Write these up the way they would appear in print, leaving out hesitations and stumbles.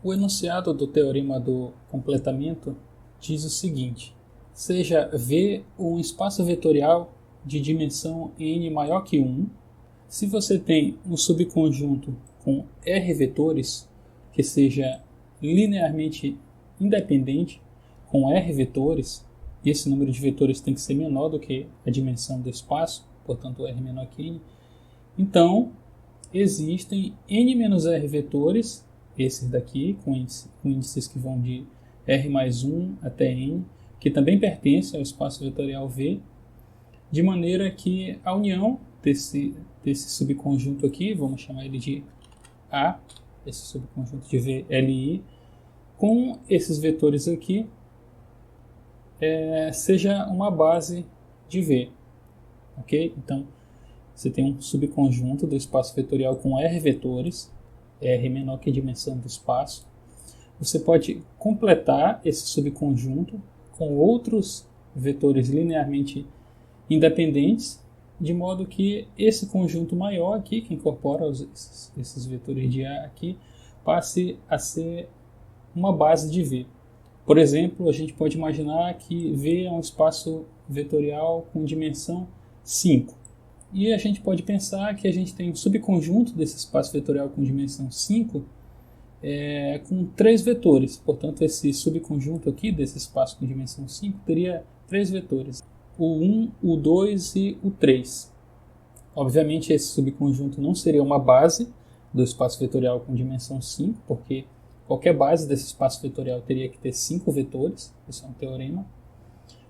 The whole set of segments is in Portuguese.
O enunciado do teorema do completamento diz o seguinte: seja V um espaço vetorial de dimensão n maior que 1, se você tem um subconjunto com R vetores que seja linearmente independente com R vetores, e esse número de vetores tem que ser menor do que a dimensão do espaço, portanto R menor que n, então existem n-r vetores, esses daqui, com índices que vão de R mais 1 até n, que também pertencem ao espaço vetorial V, de maneira que a união desse subconjunto aqui, vamos chamar ele de A, esse subconjunto de V, Li, com esses vetores aqui, seja uma base de V. Ok? Então, você tem um subconjunto do espaço vetorial com R vetores, R menor que a dimensão do espaço. Você pode completar esse subconjunto com outros vetores linearmente independentes, de modo que esse conjunto maior aqui, que incorpora esses vetores de A aqui, passe a ser uma base de V. Por exemplo, a gente pode imaginar que V é um espaço vetorial com dimensão 5. E a gente pode pensar que a gente tem um subconjunto desse espaço vetorial com dimensão 5 com 3 vetores. Portanto, esse subconjunto aqui desse espaço com dimensão 5 teria 3 vetores. O 1, o 2 e o 3. Obviamente, esse subconjunto não seria uma base do espaço vetorial com dimensão 5, porque qualquer base desse espaço vetorial teria que ter 5 vetores. Isso é um teorema.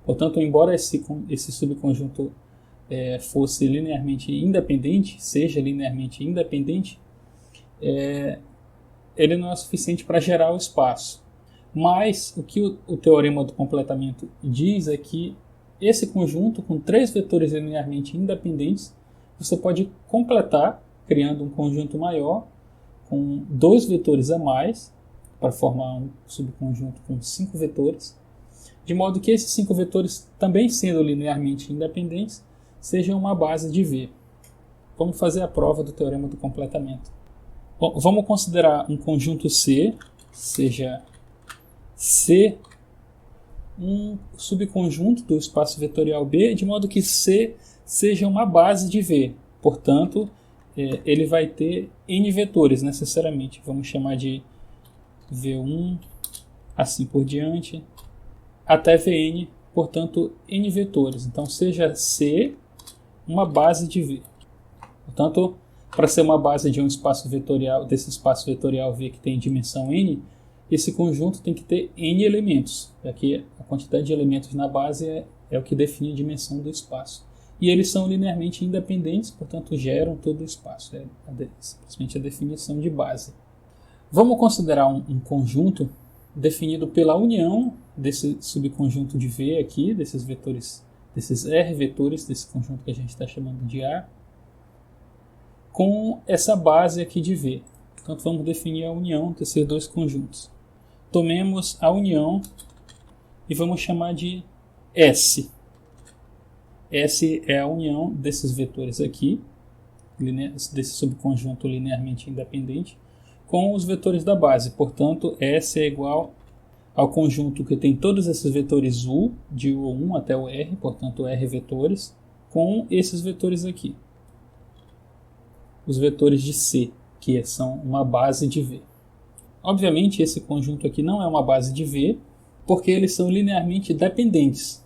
Portanto, embora esse subconjunto fosse linearmente independente, seja linearmente independente, ele não é suficiente para gerar o espaço. Mas o que o teorema do completamento diz é que esse conjunto com 3 vetores linearmente independentes, você pode completar criando um conjunto maior com 2 vetores a mais, para formar um subconjunto com 5 vetores, de modo que esses 5 vetores, também sendo linearmente independentes, sejam uma base de V. Vamos fazer a prova do teorema do completamento. Bom, vamos considerar um conjunto C, seja C um subconjunto do espaço vetorial B, de modo que C seja uma base de V. Portanto, ele vai ter n vetores necessariamente. Vamos chamar de V1, assim por diante, até Vn, portanto, n vetores. Então, seja C uma base de V. Portanto, para ser uma base de um espaço vetorial, desse espaço vetorial V que tem dimensão n, esse conjunto tem que ter n elementos. Aqui a quantidade de elementos na base é o que define a dimensão do espaço. E eles são linearmente independentes, portanto geram todo o espaço. É simplesmente a definição de base. Vamos considerar um conjunto definido pela união desse subconjunto de V aqui, desses vetores, desses R vetores, desse conjunto que a gente está chamando de A, com essa base aqui de V. Portanto, vamos definir a união desses dois conjuntos. Tomemos a união e vamos chamar de S. S é a união desses vetores aqui, desse subconjunto linearmente independente, com os vetores da base. Portanto, S é igual ao conjunto que tem todos esses vetores U, de U1 até o R, portanto R vetores, com esses vetores aqui. Os vetores de C, que são uma base de V. Obviamente, esse conjunto aqui não é uma base de V, porque eles são linearmente dependentes.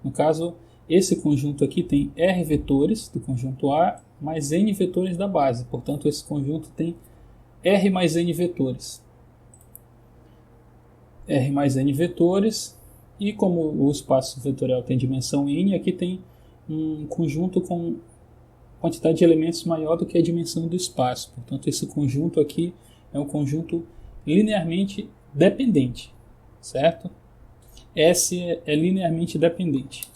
No caso, esse conjunto aqui tem R vetores do conjunto A, mais N vetores da base. Portanto, esse conjunto tem R mais N vetores. R mais N vetores, e como o espaço vetorial tem dimensão N, aqui tem um conjunto com quantidade de elementos maior do que a dimensão do espaço. Portanto, esse conjunto aqui é um conjunto linearmente dependente, certo? S é linearmente dependente,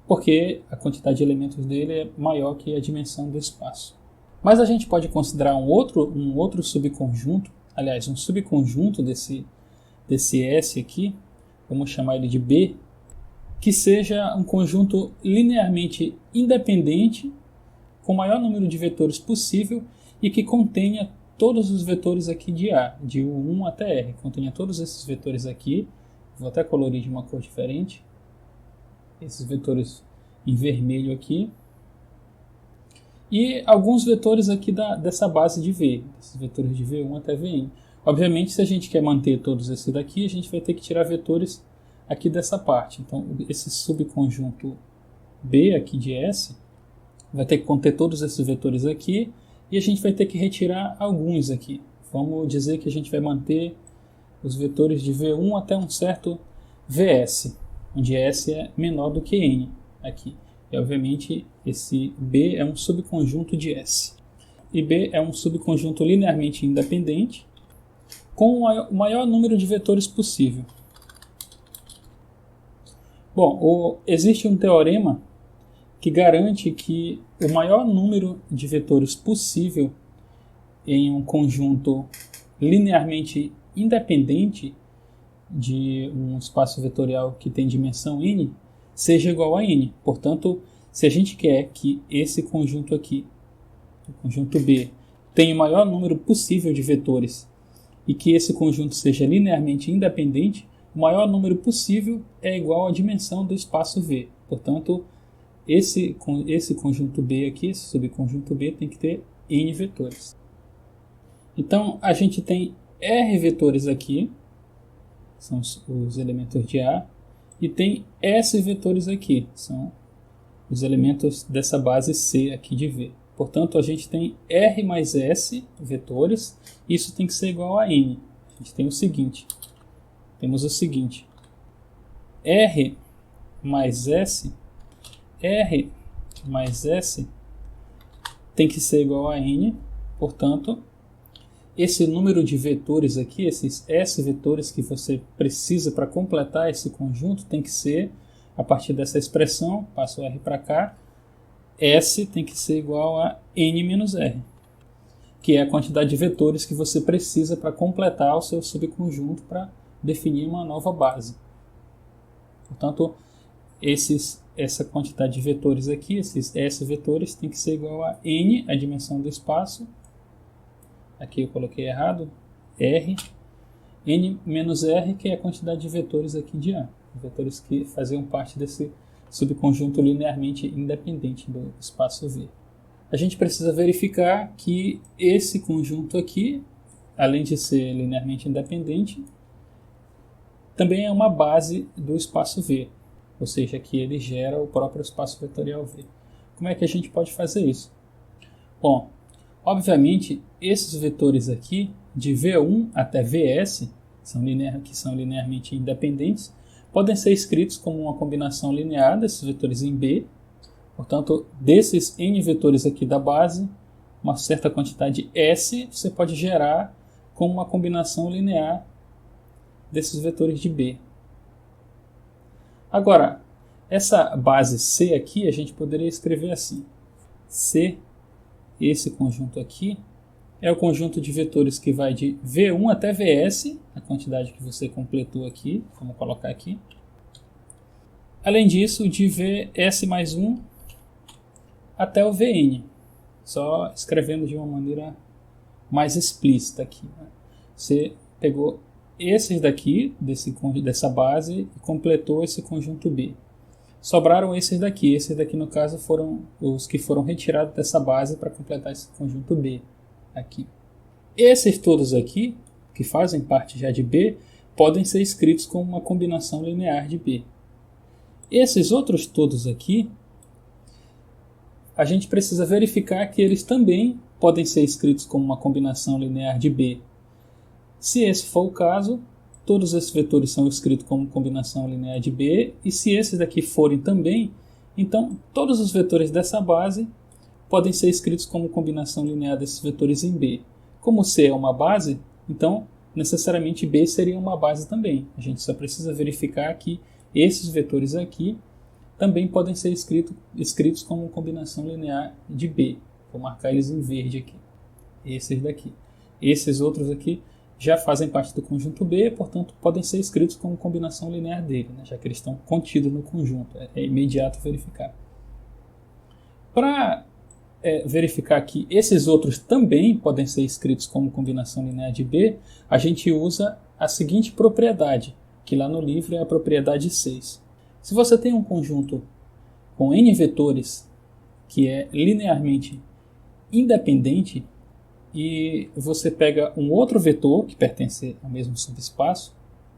porque a quantidade de elementos dele é maior que a dimensão do espaço. Mas a gente pode considerar um outro subconjunto, aliás, um subconjunto desse S aqui, vamos chamar ele de B, que seja um conjunto linearmente independente, com o maior número de vetores possível e que contenha todos os vetores aqui de A, de U1 até R. Contenha todos esses vetores aqui. Vou até colorir de uma cor diferente. Esses vetores em vermelho aqui. E alguns vetores aqui dessa base de V, esses vetores de V1 até Vn. Obviamente, se a gente quer manter todos esses daqui, a gente vai ter que tirar vetores aqui dessa parte. Então, esse subconjunto B aqui de S vai ter que conter todos esses vetores aqui e a gente vai ter que retirar alguns aqui. Vamos dizer que a gente vai manter os vetores de V1 até um certo Vs, onde S é menor do que N aqui. E, obviamente, esse B é um subconjunto de S. E B é um subconjunto linearmente independente com o maior número de vetores possível. Bom, existe um teorema que garante que o maior número de vetores possível em um conjunto linearmente independente de um espaço vetorial que tem dimensão n seja igual a n. Portanto, se a gente quer que esse conjunto aqui, o conjunto B, tenha o maior número possível de vetores e que esse conjunto seja linearmente independente, o maior número possível é igual à dimensão do espaço V. Portanto, esse conjunto B aqui, esse subconjunto B, tem que ter n vetores. Então, a gente tem R vetores aqui, são os elementos de A, e tem S vetores aqui, são os elementos dessa base C aqui de V. Portanto, a gente tem R mais S vetores, isso tem que ser igual a N. A gente tem o seguinte, R mais S tem que ser igual a N, portanto, esse número de vetores aqui, esses S vetores que você precisa para completar esse conjunto, tem que ser, a partir dessa expressão, passo o R para cá, S tem que ser igual a N menos R, que é a quantidade de vetores que você precisa para completar o seu subconjunto para definir uma nova base. Portanto, essa quantidade de vetores aqui, esses S vetores, tem que ser igual a N, a dimensão do espaço. Aqui eu coloquei errado, R, N menos R, que é a quantidade de vetores aqui de A. Vetores que faziam parte desse subconjunto linearmente independente do espaço V. A gente precisa verificar que esse conjunto aqui, além de ser linearmente independente, também é uma base do espaço V, ou seja, que ele gera o próprio espaço vetorial V. Como é que a gente pode fazer isso? Bom, obviamente, esses vetores aqui, de V1 até Vs, que são linearmente independentes, podem ser escritos como uma combinação linear desses vetores em B. Portanto, desses n vetores aqui da base, uma certa quantidade S você pode gerar como uma combinação linear desses vetores de B. Agora, essa base C aqui a gente poderia escrever assim. C, esse conjunto aqui, é o conjunto de vetores que vai de V1 até Vs, a quantidade que você completou aqui, vamos colocar aqui. Além disso, de Vs mais 1 até o Vn, só escrevendo de uma maneira mais explícita aqui. Você pegou esses daqui, dessa base, e completou esse conjunto B. Sobraram esses daqui no caso foram os que foram retirados dessa base para completar esse conjunto B aqui. Esses todos aqui, que fazem parte já de B, podem ser escritos como uma combinação linear de B. Esses outros todos aqui, a gente precisa verificar que eles também podem ser escritos como uma combinação linear de B. Se esse for o caso, todos esses vetores são escritos como combinação linear de B, e se esses daqui forem também, então todos os vetores dessa base podem ser escritos como combinação linear desses vetores em B. Como C é uma base, então necessariamente B seria uma base também. A gente só precisa verificar que esses vetores aqui também podem ser escritos como combinação linear de B. Vou marcar eles em verde aqui. Esses daqui. Esses outros aqui já fazem parte do conjunto B, portanto podem ser escritos como combinação linear dele, né, já que eles estão contidos no conjunto. É imediato verificar. Para verificar que esses outros também podem ser escritos como combinação linear de B, a gente usa a seguinte propriedade, que lá no livro é a propriedade 6. Se você tem um conjunto com n vetores que é linearmente independente e você pega um outro vetor que pertence ao mesmo subespaço,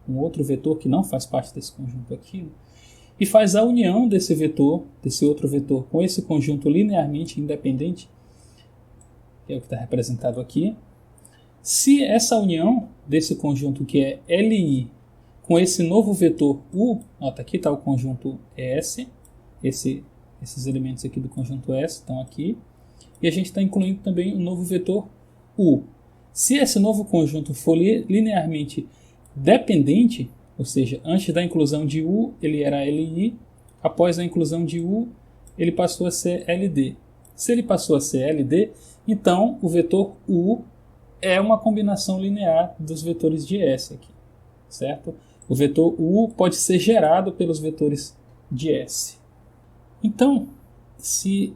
um outro vetor que não faz parte desse conjunto aqui, e faz a união desse outro vetor, com esse conjunto linearmente independente, que é o que está representado aqui. Se essa união desse conjunto que é Li com esse novo vetor U, nota aqui está o conjunto S, esses elementos aqui do conjunto S estão aqui, e a gente está incluindo também o novo vetor U. Se esse novo conjunto for linearmente dependente, ou seja, antes da inclusão de U ele era Li, após a inclusão de U ele passou a ser LD. Se ele passou a ser LD, então o vetor U é uma combinação linear dos vetores de S aqui, certo? O vetor U pode ser gerado pelos vetores de S. Então, se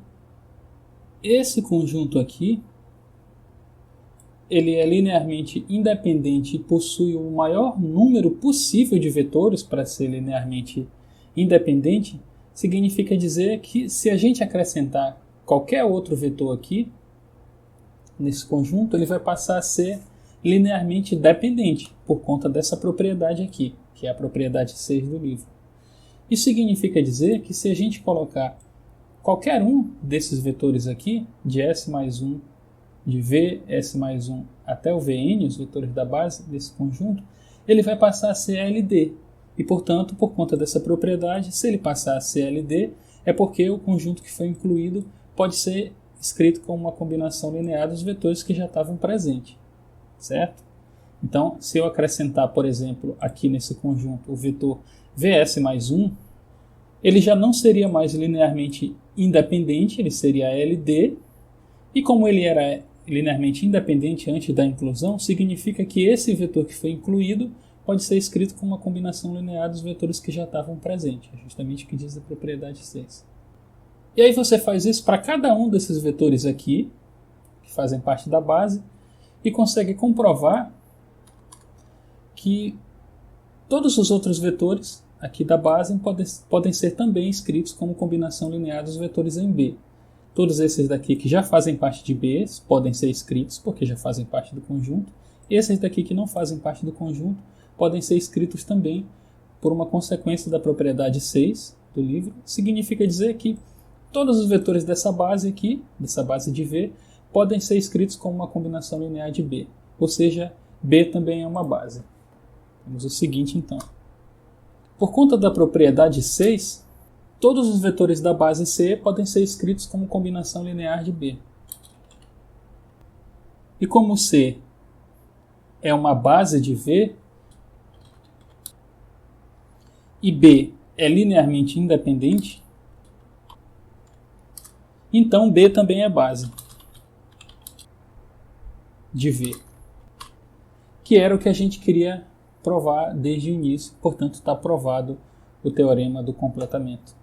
esse conjunto aqui ele é linearmente independente e possui o maior número possível de vetores para ser linearmente independente, significa dizer que se a gente acrescentar qualquer outro vetor aqui, nesse conjunto, ele vai passar a ser linearmente dependente, por conta dessa propriedade aqui, que é a propriedade 6 do livro. Isso significa dizer que se a gente colocar qualquer um desses vetores aqui, de S mais 1, de V, S mais 1 até o Vn, os vetores da base desse conjunto, ele vai passar a ser LD. E, portanto, por conta dessa propriedade, se ele passar a ser LD, é porque o conjunto que foi incluído pode ser escrito como uma combinação linear dos vetores que já estavam presentes, certo? Então, se eu acrescentar, por exemplo, aqui nesse conjunto o vetor Vs mais 1, ele já não seria mais linearmente independente, ele seria LD, e como ele era linearmente independente antes da inclusão, significa que esse vetor que foi incluído pode ser escrito como uma combinação linear dos vetores que já estavam presentes, é justamente o que diz a propriedade 6. E aí você faz isso para cada um desses vetores aqui, que fazem parte da base, e consegue comprovar que todos os outros vetores aqui da base podem ser também escritos como combinação linear dos vetores em B. Todos esses daqui que já fazem parte de B podem ser escritos porque já fazem parte do conjunto. Esses daqui que não fazem parte do conjunto podem ser escritos também por uma consequência da propriedade 6 do livro. Significa dizer que todos os vetores dessa base aqui, dessa base de V, podem ser escritos como uma combinação linear de B. Ou seja, B também é uma base. Temos o seguinte, então. Por conta da propriedade 6, todos os vetores da base C podem ser escritos como combinação linear de B. E como C é uma base de V, e B é linearmente independente, então B também é base de V, que era o que a gente queria provar desde o início, portanto está provado o teorema do completamento.